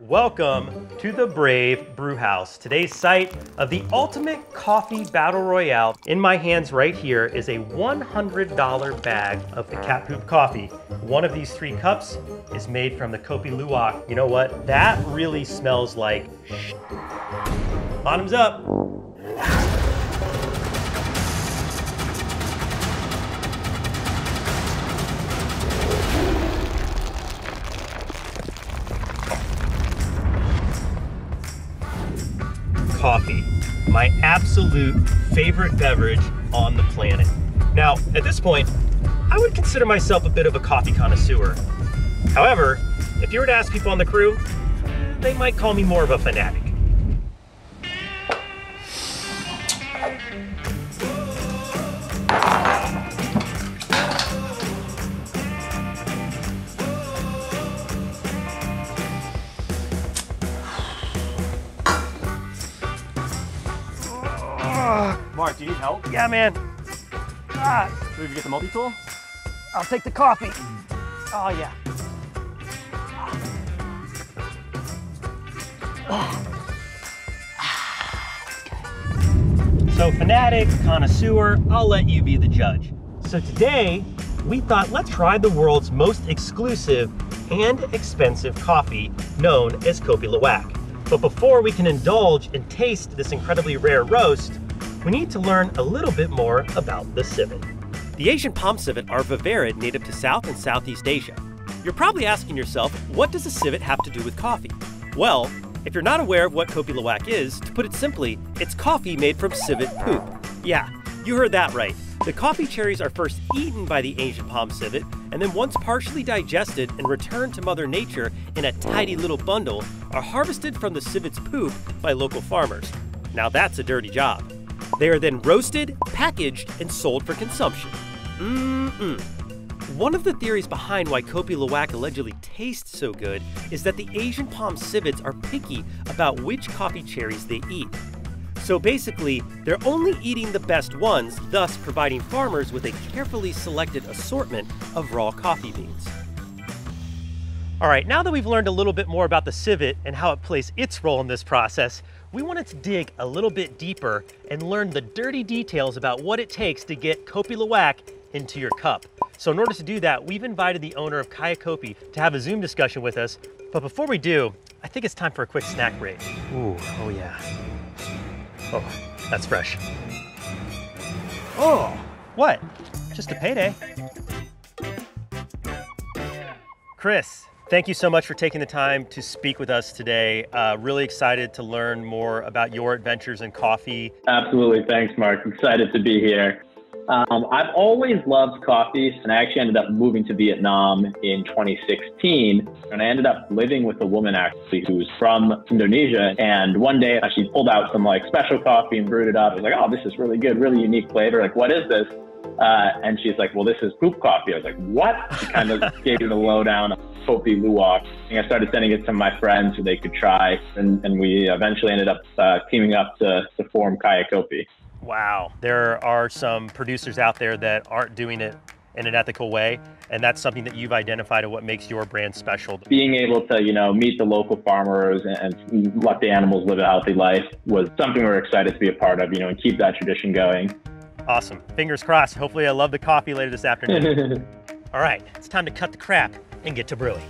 Welcome to the Brave Brewhouse, today's site of the ultimate coffee battle royale. In my hands right here is a $100 bag of the cat poop coffee. One of these 3 cups is made from the Kopi Luwak. You know what? That really smells like bottoms up. Coffee, my absolute favorite beverage on the planet. Now, at this point, I would consider myself a bit of a coffee connoisseur. However, if you were to ask people on the crew, they might call me more of a fanatic. Mark, do you need help? Yeah, man. Did you get the multi-tool? I'll take the coffee. Oh, yeah. So fanatic, connoisseur, I'll let you be the judge. So today, we thought let's try the world's most exclusive and expensive coffee known as Kopi Luwak. But before we can indulge and taste this incredibly rare roast, we need to learn a little bit more about the civet. The Asian palm civet are vivarid native to South and Southeast Asia. You're probably asking yourself, what does a civet have to do with coffee? Well, if you're not aware of what Kopi Luwak is, to put it simply, it's coffee made from civet poop. Yeah, you heard that right. The coffee cherries are first eaten by the Asian palm civet, and then once partially digested and returned to Mother Nature in a tidy little bundle, are harvested from the civet's poop by local farmers. Now that's a dirty job. They are then roasted, packaged, and sold for consumption. One of the theories behind why Kopi Luwak allegedly tastes so good is that the Asian palm civets are picky about which coffee cherries they eat. So basically, they're only eating the best ones, thus providing farmers with a carefully selected assortment of raw coffee beans. All right, now that we've learned a little bit more about the civet and how it plays its role in this process, we wanted to dig a little bit deeper and learn the dirty details about what it takes to get Kopi Luwak into your cup. So in order to do that, we've invited the owner of Kaya Kopi to have a Zoom discussion with us. But before we do, I think it's time for a quick snack break. Ooh, oh yeah. Oh, that's fresh. Oh, what? Just a payday. Chris, thank you so much for taking the time to speak with us today. Really excited to learn more about your adventures in coffee. Absolutely. Thanks, Mark. Excited to be here. I've always loved coffee, and I actually ended up moving to Vietnam in 2016. And I ended up living with a woman actually who's from Indonesia. And one day she pulled out some like special coffee and brewed it up. I was like, oh, this is really good, really unique flavor. Like, what is this? And she's like, well, this is poop coffee. I was like, what? She kind of gave me the lowdown of Kopi Luwak. And I started sending it to my friends so they could try. And we eventually ended up teaming up to form Kaya Kopi. Wow. There are some producers out there that aren't doing it in an ethical way. And that's something that you've identified of what makes your brand special. Being able to, meet the local farmers and let the animals live a healthy life was something we're excited to be a part of, and keep that tradition going. Awesome. Fingers crossed. Hopefully I love the coffee later this afternoon. All right, it's time to cut the crap and get to brewing.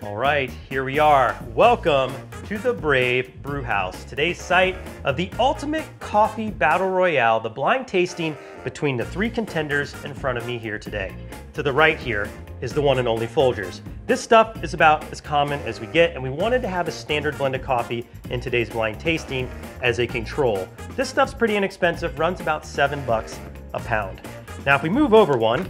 All right, here we are. Welcome to the Brave Brewhouse, today's site of the ultimate coffee battle royale, the blind tasting between the 3 contenders in front of me here today. To the right here is the one and only Folgers. This stuff is about as common as we get, and we wanted to have a standard blend of coffee in today's blind tasting as a control. This stuff's pretty inexpensive, runs about $7 a pound. Now, if we move over one,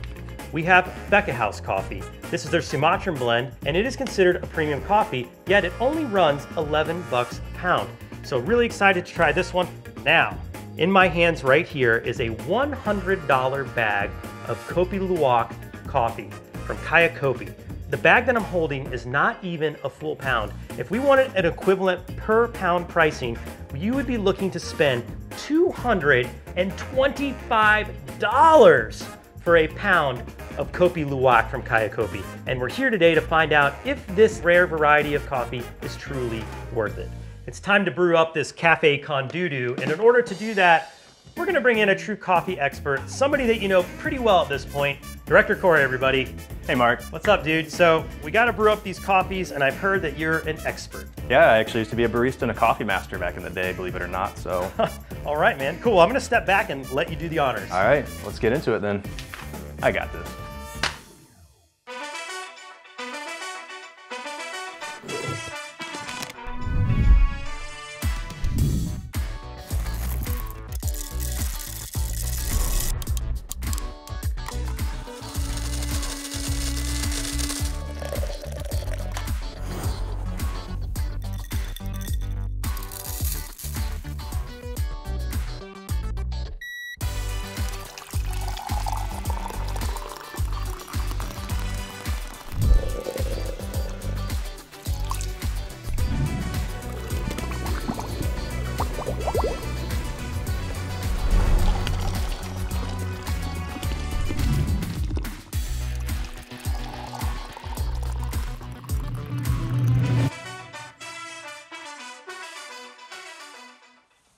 we have Becca House coffee. This is their Sumatran blend, and it is considered a premium coffee, yet it only runs $11 a pound. So really excited to try this one. Now, in my hands right here is a $100 bag of Kopi Luwak coffee from Kaya Kopi. The bag that I'm holding is not even a full pound. If we wanted an equivalent per pound pricing, you would be looking to spend $225 for a pound of Kopi Luwak from Kopi. And we're here today to find out if this rare variety of coffee is truly worth it. It's time to brew up this cafe con doo-doo, and in order to do that, we're gonna bring in a true coffee expert, somebody that you know pretty well at this point. Director Corey, everybody. Hey, Mark. What's up, dude? So we gotta brew up these coffees, and I've heard that you're an expert. Yeah, I actually used to be a barista and a coffee master back in the day, believe it or not, so. All right, man, cool. I'm gonna step back and let you do the honors. All right, let's get into it then. I got this.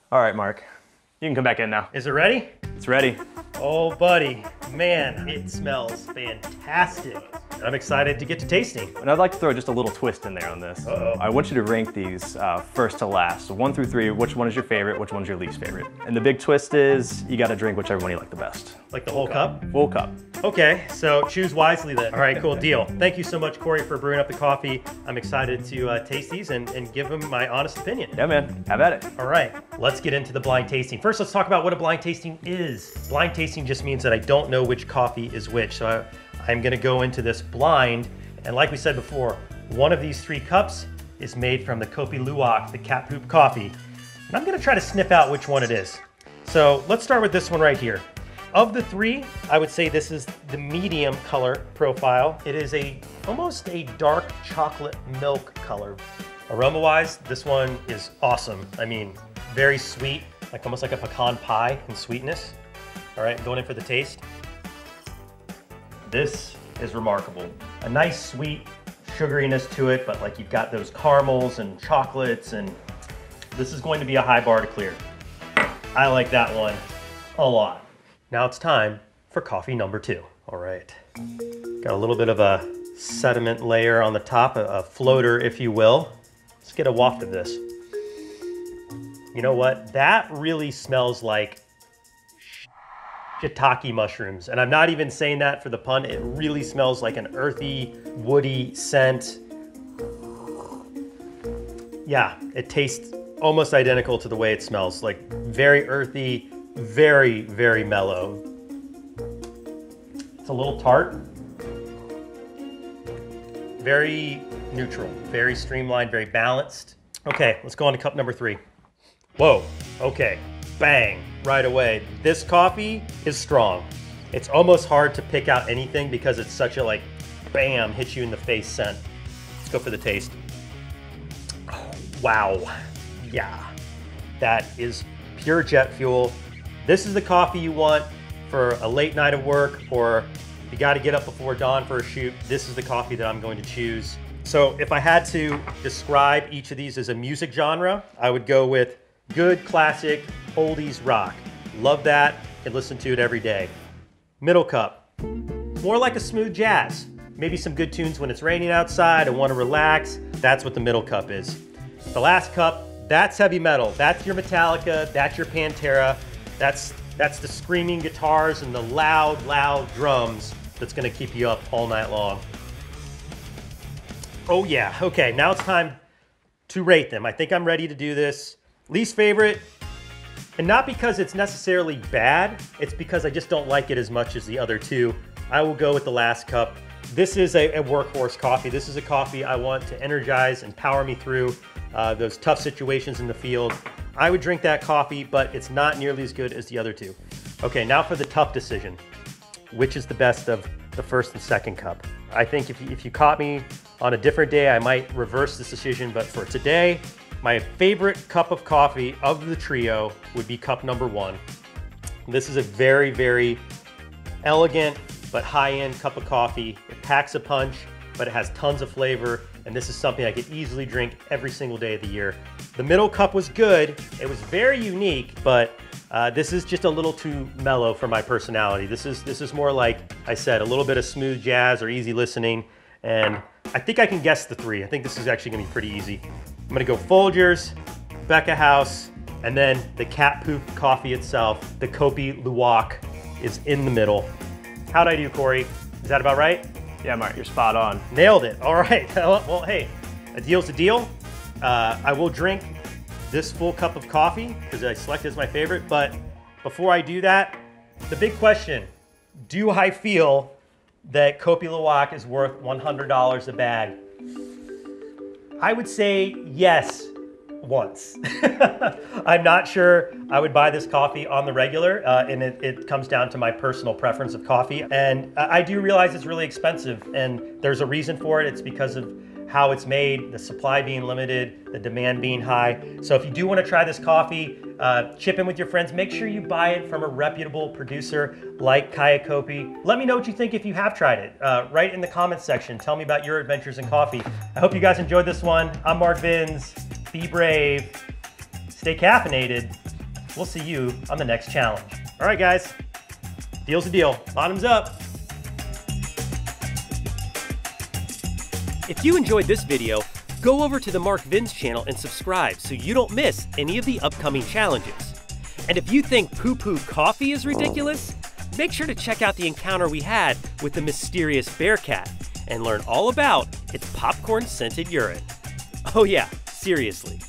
All right, Mark, you can come back in now. Is it ready? It's ready. Oh, buddy, man, it smells fantastic. I'm excited to get to tasting. And I'd like to throw just a little twist in there on this. Uh-oh. I want you to rank these first to last. So 1 through 3, which one is your favorite, which one's your least favorite? And the big twist is you gotta drink whichever one you like the best. Like the whole cup? Full cup. Okay, so choose wisely then. All right, cool, deal. Thank you so much, Corey, for brewing up the coffee. I'm excited to taste these and give them my honest opinion. Yeah, man, have at it. All right, let's get into the blind tasting. First, let's talk about what a blind tasting is. Blind tasting just means that I don't know which coffee is which. So I'm gonna go into this blind, and like we said before, one of these 3 cups is made from the Kopi Luwak, the cat poop coffee. And I'm gonna try to sniff out which one it is. So let's start with this one right here. Of the 3, I would say this is the medium color profile. It is almost a dark chocolate milk color. Aroma-wise, this one is awesome. I mean, very sweet, like almost like a pecan pie in sweetness. All right, going in for the taste. This is remarkable. A nice sweet sugariness to it, but like you've got those caramels and chocolates, and this is going to be a high bar to clear. I like that one a lot. Now it's time for coffee number 2. All right, got a little bit of a sediment layer on the top, a floater, if you will. Let's get a waft of this. You know what? That really smells like shiitake mushrooms. And I'm not even saying that for the pun. It really smells like an earthy, woody scent. Yeah, it tastes almost identical to the way it smells. Like very earthy, very, very mellow. It's a little tart. Very neutral, very streamlined, very balanced. Okay, let's go on to cup number 3. Whoa, okay, bang, right away. This coffee is strong. It's almost hard to pick out anything because it's such a like, bam, hit you in the face scent. Let's go for the taste. Oh, wow, yeah, that is pure jet fuel. This is the coffee you want for a late night of work, or you gotta get up before dawn for a shoot. This is the coffee that I'm going to choose. So if I had to describe each of these as a music genre, I would go with good, classic, oldies rock. Love that, can listen to it every day. Middle cup, more like a smooth jazz. Maybe some good tunes when it's raining outside and want to relax. That's what the middle cup is. The last cup, that's heavy metal. That's your Metallica, that's your Pantera. That's the screaming guitars and the loud, loud drums that's gonna keep you up all night long. Oh yeah, okay, now it's time to rate them. I think I'm ready to do this. Least favorite, and not because it's necessarily bad, it's because I just don't like it as much as the other 2. I will go with the last cup. This is a workhorse coffee. This is a coffee I want to energize and power me through those tough situations in the field. I would drink that coffee, but it's not nearly as good as the other 2. Okay, now for the tough decision. Which is the best of the first and second cup? I think if you caught me on a different day, I might reverse this decision, but for today, my favorite cup of coffee of the trio would be cup number 1. This is a very, very elegant but high-end cup of coffee. It packs a punch, but it has tons of flavor, and this is something I could easily drink every single day of the year. The middle cup was good. It was very unique, but this is just a little too mellow for my personality. This is more like I said, a little bit of smooth jazz or easy listening, and I think I can guess the three. I think this is actually gonna be pretty easy. I'm gonna go Folgers, Becca House, and then the cat poop coffee itself, the Kopi Luwak, is in the middle. How'd I do, Corey? Is that about right? Yeah, Mark, you're spot on. Nailed it. All right. Well, hey, a deal's a deal. I will drink this full cup of coffee because I selected as my favorite. But before I do that, the big question, do I feel that Kopi Luwak is worth $100 a bag? I would say yes, once. I'm not sure I would buy this coffee on the regular, and it comes down to my personal preference of coffee. And I do realize it's really expensive, and there's a reason for it. It's because of how it's made, the supply being limited, the demand being high. So if you do want to try this coffee, chip in with your friends. Make sure you buy it from a reputable producer like Kaya Kopi. Let me know what you think if you have tried it. Write in the comments section. Tell me about your adventures in coffee. I hope you guys enjoyed this one. I'm Mark Vins. Be brave, stay caffeinated. We'll see you on the next challenge. All right, guys, deal's a deal. Bottoms up. If you enjoyed this video, go over to the Mark Vins channel and subscribe so you don't miss any of the upcoming challenges. And if you think poo-poo coffee is ridiculous, make sure to check out the encounter we had with the mysterious bear cat and learn all about its popcorn-scented urine. Oh yeah, seriously.